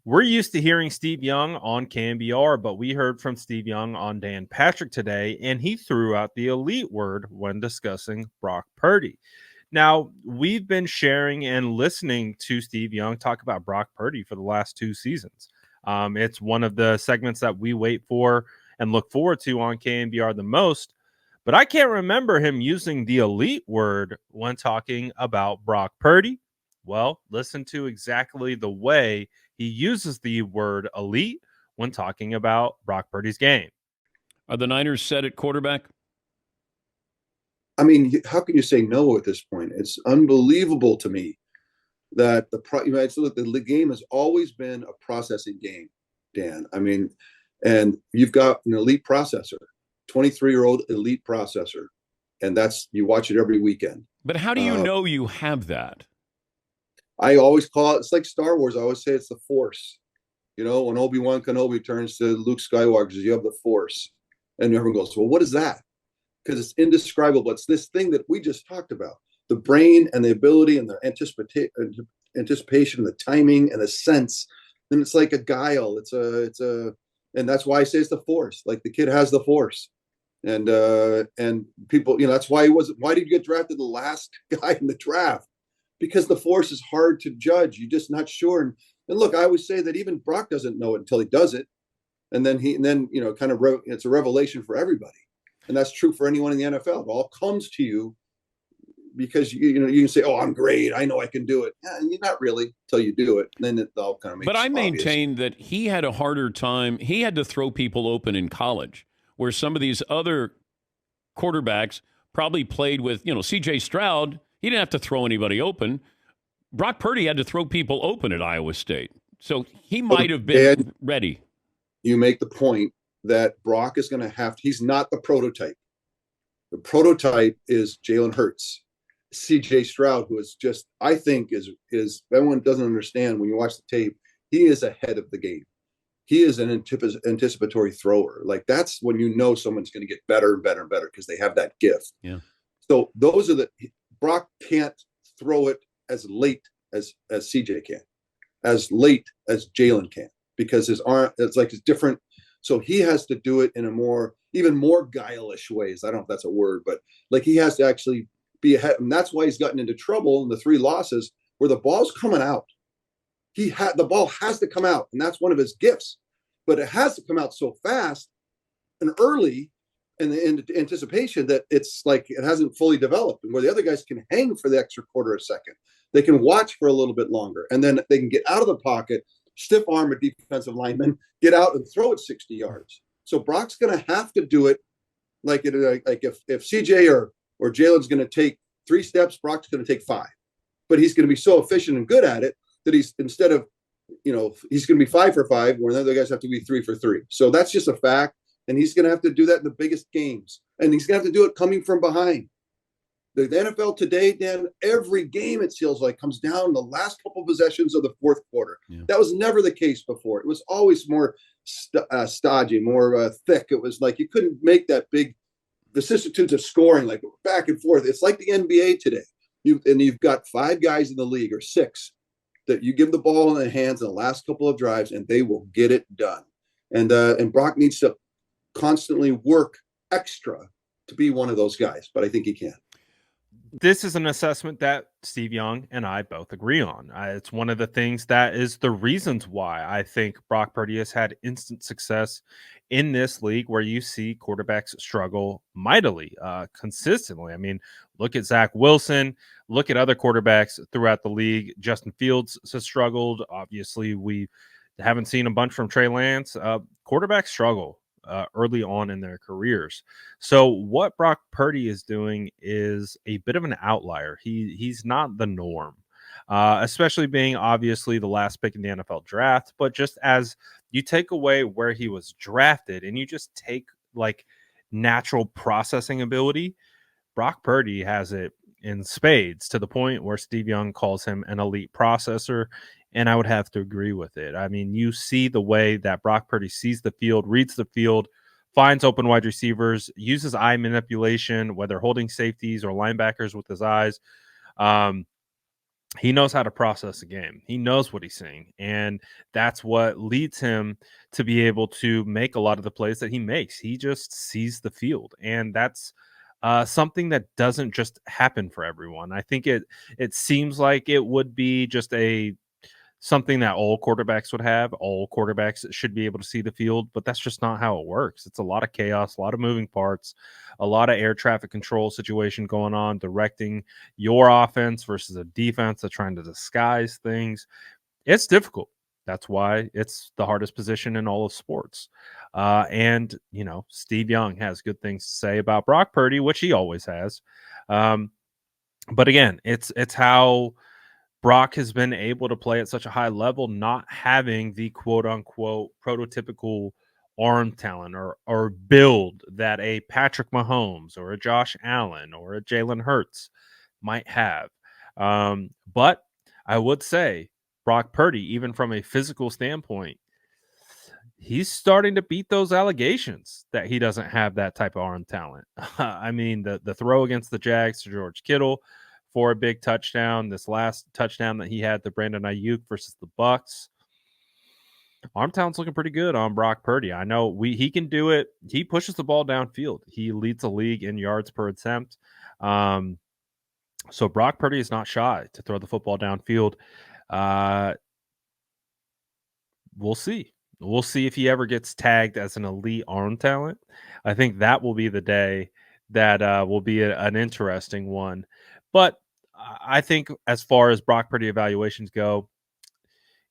We're used to hearing Steve Young on KNBR, but we heard from Steve Young on Dan Patrick today, and he threw out the elite word when discussing Brock Purdy. Now, we've been sharing and listening to Steve Young talk about Brock Purdy for the last 2 seasons. It's one of the segments that we wait for and look forward to on KNBR the most, but I can't remember him using the elite word when talking about Brock Purdy. Well, listen to exactly the way he uses the word elite when talking about Brock Purdy's game. Are the Niners set at quarterback? I mean, how can you say no at this point? It's unbelievable to me that the game has always been a processing game, Dan. I mean, and you've got an elite processor, 23-year-old elite processor, and you watch it every weekend. But how do you know you have that? I always call it's like Star Wars. I always say it's the Force. You know, when Obi-Wan Kenobi turns to Luke Skywalker, says, you have the Force. And everyone goes, well, what is that? Because it's indescribable. It's this thing that we just talked about. The brain and the ability and the anticipation, the timing and the sense. And it's like a guile. And that's why I say it's the Force. Like the kid has the Force. And people, that's why why did you get drafted the last guy in the draft? Because the Force is hard to judge. You're just not sure. And look, I always say that even Brock doesn't know it until he does it. And then it's a revelation for everybody. And that's true for anyone in the NFL. It all comes to you because you can say, "Oh, I'm great. I know I can do it." Yeah, and you're not really until you do it. And then it all kind of makes. But I maintain that he had a harder time. He had to throw people open in college, where some of these other quarterbacks probably played with, C.J. Stroud. He didn't have to throw anybody open. Brock Purdy had to throw people open at Iowa State, so he might have been ready. You make the point that Brock is going to he's not the prototype. The prototype is Jalen Hurts. CJ Stroud, who is just, I think is everyone doesn't understand when you watch the tape, he is ahead of the game. He is an anticipatory thrower. Like that's when you know someone's going to get better and better and better because they have that gift. Yeah. So Brock can't throw it as late as CJ can, as late as Jalen can, because his arm, it's different. So he has to do it in even more guileless ways. I don't know if that's a word, but like he has to actually be ahead. And that's why he's gotten into trouble in the 3 losses where the ball's coming out. The ball has to come out, and that's one of his gifts. But it has to come out so fast and early in anticipation that it's like it hasn't fully developed. And where the other guys can hang for the extra quarter a second, they can watch for a little bit longer, and then they can get out of the pocket, stiff arm a defensive lineman, get out and throw it 60 yards. So Brock's going to have to do it like if CJ or Jalen's going to take 3 steps, Brock's going to take 5. But he's going to be so efficient and good at it that he's instead of, he's going to be 5 for 5, where the other guys have to be 3 for 3. So that's just a fact. And he's going to have to do that in the biggest games. And he's going to have to do it coming from behind. The NFL today, Dan, every game it feels like comes down the last couple of possessions of the fourth quarter. Yeah. That was never the case before. It was always more stodgy, more thick. It was like you couldn't make that big vicissitudes of scoring, like back and forth. It's like the NBA today. You've got 5 guys in the league, or 6, that you give the ball in the hands in the last couple of drives, and they will get it done. And Brock needs to constantly work extra to be one of those guys, but I think he can. This is an assessment that Steve Young and I both agree on. It's one of the things that is the reasons why I think Brock Purdy has had instant success in this league, where you see quarterbacks struggle mightily, consistently. I mean, look at Zach Wilson, look at other quarterbacks throughout the league. Justin Fields has struggled. Obviously, we haven't seen a bunch from Trey Lance. Quarterbacks struggle early on in their careers. So what Brock Purdy is doing is a bit of an outlier. He's not the norm, especially being obviously the last pick in the NFL draft. But just as you take away where he was drafted and you just take like natural processing ability, Brock Purdy has it in spades, to the point where Steve Young calls him an elite processor. And I would have to agree with it. I mean, you see the way that Brock Purdy sees the field, reads the field, finds open wide receivers, uses eye manipulation, whether holding safeties or linebackers with his eyes. he knows how to process a game. He knows what he's seeing, and that's what leads him to be able to make a lot of the plays that he makes. He just sees the field, and that's something that doesn't just happen for everyone. I think it seems like it would be just a something that all quarterbacks would have. All quarterbacks should be able to see the field, but that's just not how it works. It's a lot of chaos, a lot of moving parts, a lot of air traffic control situation going on, directing your offense versus a defense that's trying to disguise things. It's difficult. That's why it's the hardest position in all of sports. And, Steve Young has good things to say about Brock Purdy, which he always has. But again, it's how Brock has been able to play at such a high level, not having the quote unquote prototypical arm talent or build that a Patrick Mahomes or a Josh Allen or a Jalen Hurts might have. But I would say Brock Purdy, even from a physical standpoint, he's starting to beat those allegations that he doesn't have that type of arm talent. I mean, the throw against the Jags to George Kittle for a big touchdown, this last touchdown that he had to Brandon Ayuk versus the Bucks. Arm talent's looking pretty good on Brock Purdy. I know he can do it. He pushes the ball downfield. He leads the league in yards per attempt. So Brock Purdy is not shy to throw the football downfield. We'll see. We'll see if he ever gets tagged as an elite arm talent. I think that will be the day that will be an interesting one. But I think as far as Brock Purdy evaluations go,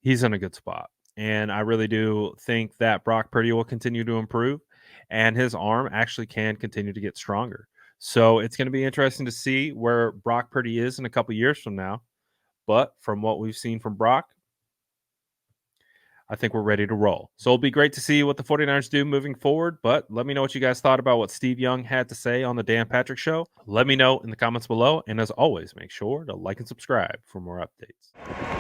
he's in a good spot. And I really do think that Brock Purdy will continue to improve and his arm actually can continue to get stronger. So it's going to be interesting to see where Brock Purdy is in a couple years from now. But from what we've seen from Brock, I think we're ready to roll. So it'll be great to see what the 49ers do moving forward. But let me know what you guys thought about what Steve Young had to say on the Dan Patrick Show. Let me know in the comments below. And as always, make sure to like and subscribe for more updates.